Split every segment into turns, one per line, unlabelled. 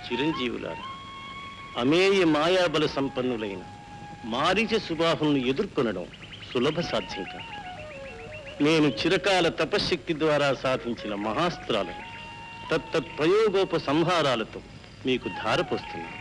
చిరంజీవులారా, అమేయ మాయాబల సంపన్నులైన మారీచ సుబాహులను ఎదుర్కొనడం సులభ సాధ్యం కాదు. నేను చిరకాల తపశ్శక్తి ద్వారా సాధించిన మహాస్త్రాలను తత్తత్ప్రయోగోపసంహారాలతో మీకు ధారపోస్తున్నాను.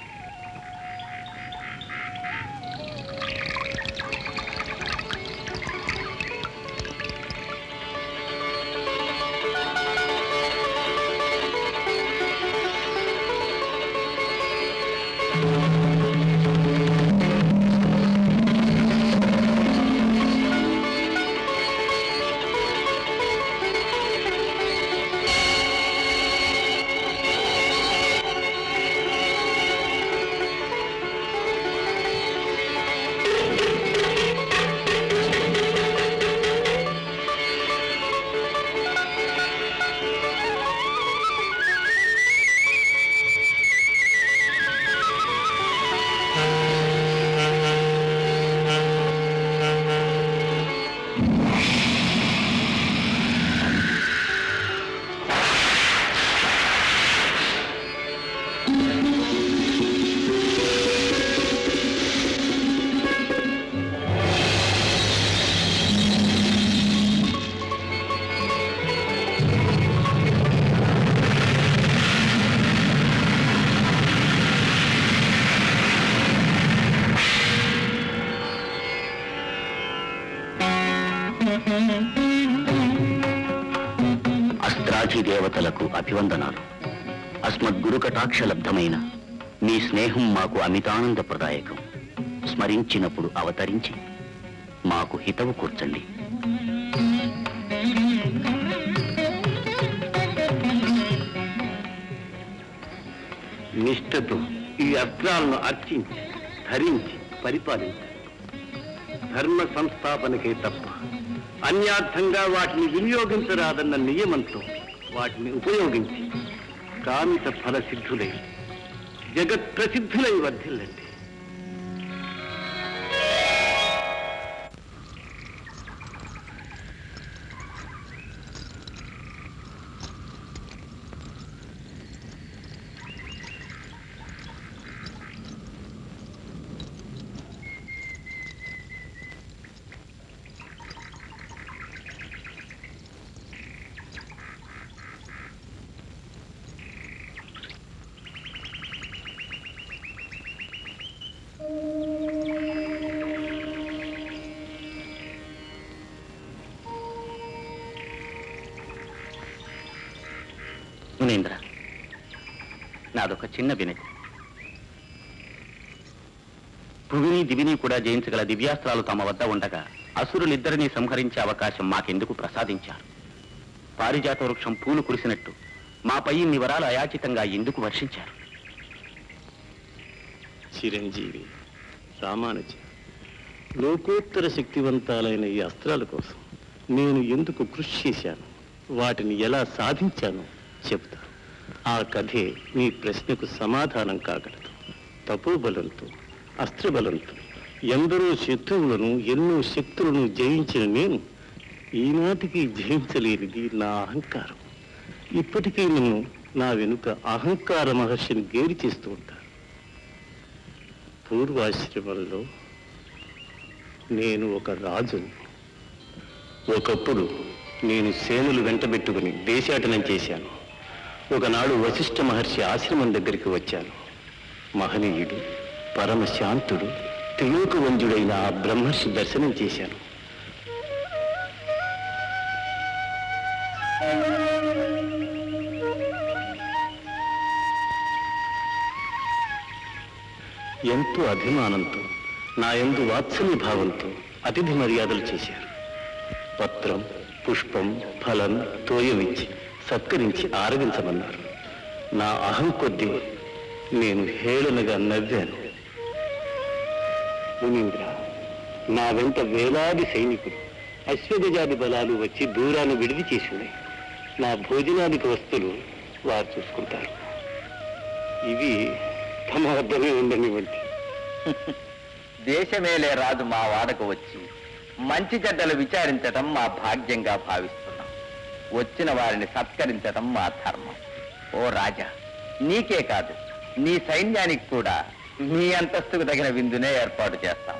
దేవతలకు అభివందనాలు. అస్మద్గురు కటాక్షలబ్ధమైన మీ స్నేహం మాకు అమితానందప్రదాయకం. స్మరించినప్పుడు అవతరించి మాకు హితవు కూర్చండి.
నిష్ఠతో ఈ అస్త్రాలను అర్చించి ధరించి పరిపాలించాలి. ధర్మ సంస్థాపనకే తప్ప అన్యార్థంగా వాటిని వినియోగించరాదన్న నియమంతో వాటిని ఉపయోగించి కామిత ఫల సిద్ధులై జగత్ ప్రసిద్ధులై వర్ధిల్లండి.
మునీంద్ర, నాదొక చిన్న వినతి. భువిని దివిని కూడా జయించగల దివ్యాస్త్రాలు తమ వద్ద ఉండగా అసురులిద్దరినీ సంహరించే అవకాశం మాకెందుకు ప్రసాదించారు? పారిజాత వృక్షం పూలు కురిసినట్టు మాపై ఇన్ని వరాలు అయాచితంగా ఎందుకు వర్షించారు?
చిరంజీవి, రామానుజ, లోకోత్తర శక్తివంతాలైన ఈ అస్త్రాల కోసం నేను ఎందుకు కృషి చేశాను, వాటిని ఎలా సాధించాను చెబుతా. ఆ కథే మీ ప్రశ్నకు సమాధానం కాగలదు. తపోబలంతో, అస్త్రబలంతో ఎందరో శత్రువులను, ఎన్నో శక్తులను జయించిన నేను ఈనాటికి జయించలేనిది నా అహంకారం. ఇప్పటికీ నన్ను నా వెనుక అహంకార మహర్షిని గేలి చేస్తూ ఉంటారు. పూర్వాశ్రమంలో నేను ఒక రాజుని. ఒకప్పుడు నేను సేనులు వెంటబెట్టుకుని దేశాటనం చేశాను. ఒకనాడు వశిష్ఠ మహర్షి ఆశ్రమం దగ్గరికి వచ్చాను. మహనీయుడు, పరమశాంతుడు, త్రిలోకవంజుడైన ఆ బ్రహ్మర్షి దర్శనం చేశాను. ఎంతో అభిమానంతో, నా యందు వాత్సల్య భావంతో అతిథి మర్యాదలు చేశారు. పత్రం, పుష్పం, ఫలం, తోయమిచ్చి సత్కరించి ఆరగించమన్నారు. నా అహం కొద్దీ నేను హేళనగా నవ్వాను. మునీంద్ర, నా వెంట వేలాది సైనికులు, అశ్వగజాది బలాలు వచ్చి దూరాన్ని విడిది చేసి ఉన్నాయి. నా భోజనానికి వస్తువులు వారు చూసుకుంటారు. ఇవి తమ వద్దనే ఉండనివ్వండి.
దేశమేలే రాజు మా వాడకు వచ్చి మంచి చెడ్డలు విచారించటం మా భాగ్యంగా భావిస్తున్నాం. వచ్చిన వారిని సత్కరించటం మా ధర్మం. ఓ రాజా, నీకే కాదు
నీ సైన్యానికి కూడా నీ అంతస్తుకు తగిన విందునే ఏర్పాటు చేస్తాం.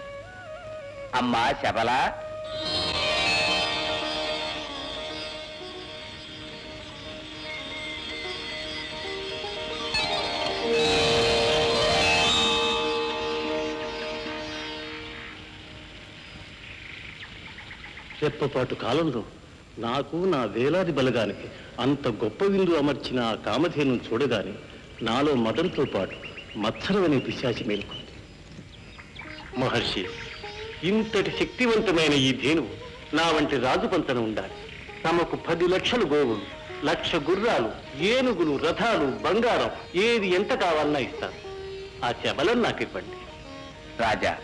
అమ్మా శబల,
రెప్పపాటు కాలంలో నాకు నా వేలాది బలగానికి అంత గొప్ప విందు అమర్చిన ఆ కామధేను చూడగానే నాలో మదంతో పాటు మత్సరమనే పిశాచి మేలుకుంది. మహర్షి, ఇంతటి శక్తివంతమైన ఈ ధేనువు నా వంటి రాజు పంతన ఉండాలి. తమకు 10 లక్షల గోవులు, 1,00,000 గుర్రాలు, ఏనుగులు, రథాలు, బంగారం ఏది ఎంత కావాలన్నా ఇస్తాను. ఆ శబలను నాకు ఇవ్వండి.
రాజా,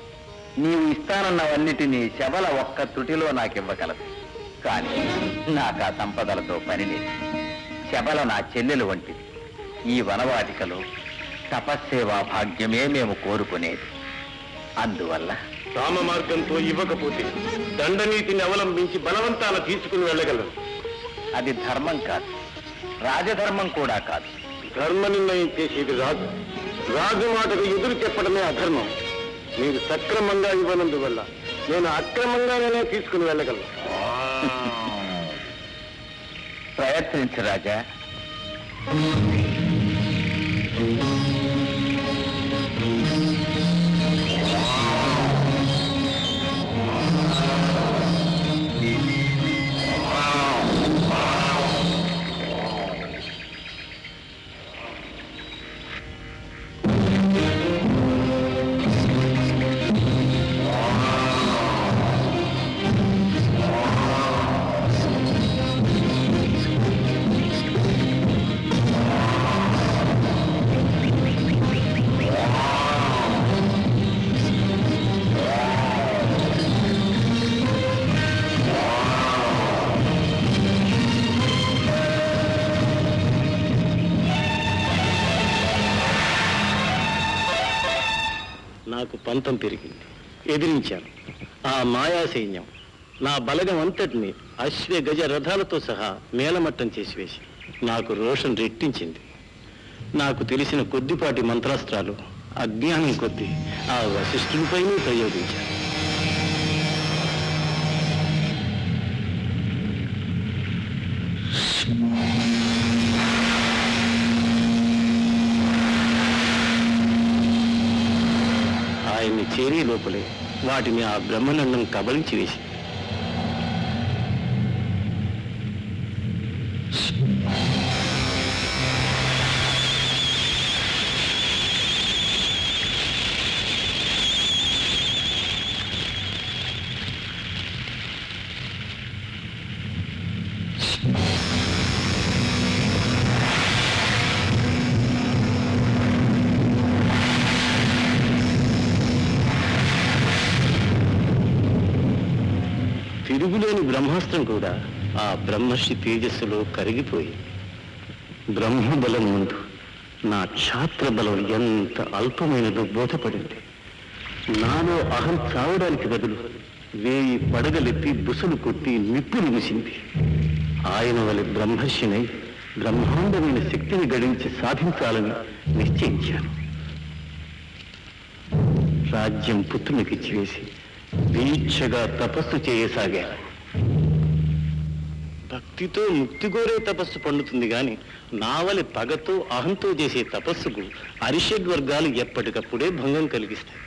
నీవు ఇస్తానన్నవన్నిటినీ శబల ఒక్క త్రుటిలో నాకివ్వగలదు. కానీ నాకు ఆ సంపదలతో పని లేదు. శబల నా చెల్లెలు వంటిది. ఈ వనవాటికలో తపస్సేవా భాగ్యమే మేము కోరుకునేది. అందువల్ల
రామ మార్గంతో ఇవ్వకపోతే దండనీతిని అవలంబించి బలవంతాన తీసుకుని వెళ్ళగలను.
అది ధర్మం కాదు, రాజధర్మం కూడా కాదు.
ధర్మ నిర్ణయం చేసేది రాజు. రాజు మాటకు ఎదురు చెప్పడమే అధర్మం. మీరు సక్రమంగా ఇవ్వనందువల్ల నేను అక్రమంగానే తీసుకుని వెళ్ళగలను.
ప్రయత్నించు రాజా.
నాకు పంతం పెరిగింది. ఎదిరించాను. ఆ మాయా సైన్యం నా బలగం అంతటిని అశ్వ గజ రథాలతో సహా మేలమట్టం చేసివేసి నాకు రోషం రెట్టించింది. నాకు తెలిసిన కొద్దిపాటి మంత్రాస్త్రాలు అజ్ఞానం కొద్దీ ఆ వశిష్ఠునిపైనే ప్రయోగించాను. ఆయన్ని చేరే లోపలే వాటిని ఆ బ్రహ్మనండం కబలించి వేసి తిరుగులేని బ్రహ్మాస్త్రం కూడా ఆ బ్రహ్మర్షి తేజస్సులో కరిగిపోయి బ్రహ్మబలం ముందు నా క్షాత్ర బలం ఎంత అల్పమైనదో బోధపడింది. నాలో అహం చావడానికి బదులు 1000 పడగలెత్తి బుసలు కొట్టి నిప్పులు ముసింది. ఆయన వలె బ్రహ్మర్షినై బ్రహ్మాండమైన శక్తిని గడించి సాధించాలని నిశ్చయించాను. రాజ్యం పుత్రునికిచ్చివేసి దీక్షగా తపస్సు చేయసాగాను. భక్తితో ముక్తి కోరే తపస్సు పండుతుంది గాని నావలి పగతో అహంతో చేసే తపస్సుకు అరిషడ్వర్గాలు ఎప్పటికప్పుడే భంగం కలిగిస్తాయి.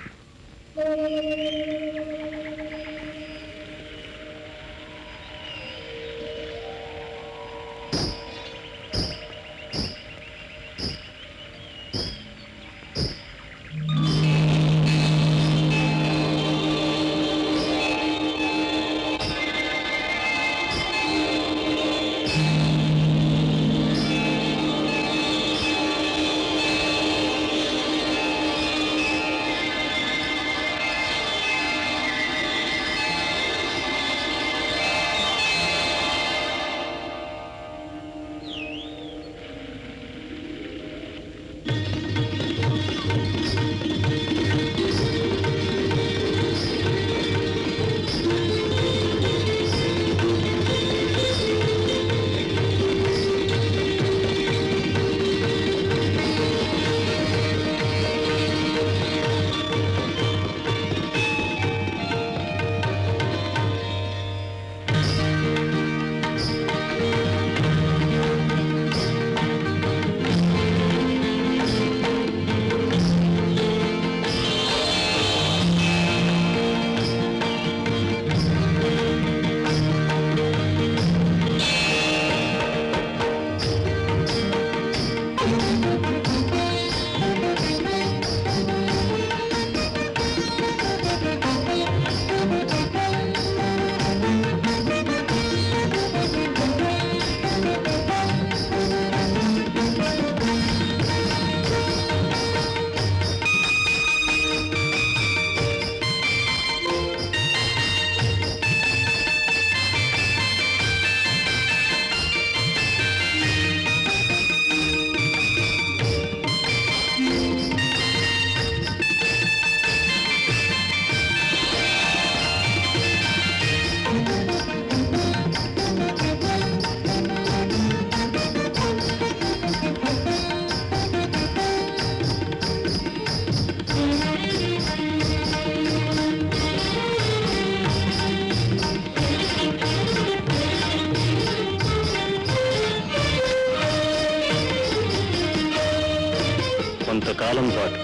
కొంతకాలం పాటు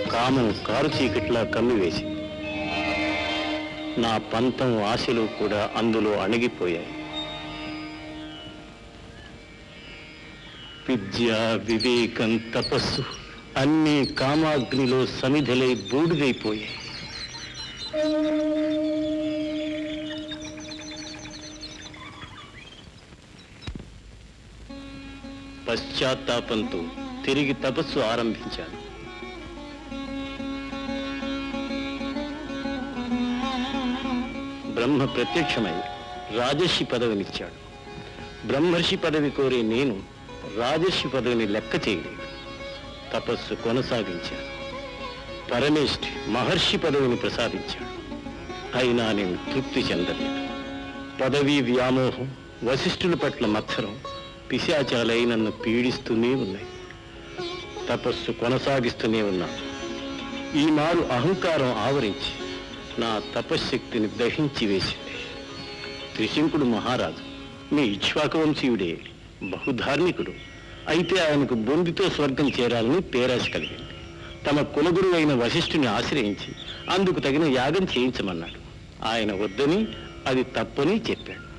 కామం కారు చీకట్లా కమ్మివేసి నా పంతం ఆశలు కూడా అందులో అణిగిపోయాయి. విద్య, వివేకం, తపస్సు అన్నీ కామాగ్నిలో సమిధలై బూడిదైపోయాయి. పశ్చాత్తాపంతో తిరిగి తపస్సు ఆరంభించాను. బ్రహ్మ ప్రత్యక్షమై రాజర్షి పదవినిచ్చాడు. బ్రహ్మర్షి పదవి కోరే నేను రాజర్షి పదవిని లెక్క చేయలేదు. తపస్సు కొనసాగించాను. పరమేష్ఠి మహర్షి పదవిని ప్రసాదించాడు. అయినా నేను తృప్తి చెందలేదు. పదవీ వ్యామోహం, వశిష్ఠుల పట్ల మత్సరం పిశాచాలై నన్ను పీడిస్తూనే ఉన్నాయి. తపస్సు కొనసాగిస్తూనే ఉన్నాను. ఈ మారు అహంకారం ఆవరించి నా తపశ్శక్తిని దహించి వేసింది. త్రిశంకుడు మహారాజు మీ ఇక్ష్వాకు వంశీయుడే, బహుధార్మికుడు. అయితే ఆయనకు బొందితో స్వర్గం చేరాలని పేరాశ కలిగింది. తమ కులగురు అయిన వశిష్ఠుని ఆశ్రయించి అందుకు తగిన యాగం చేయించమన్నాడు. ఆయన వద్దని, అది తప్పని చెప్పాడు.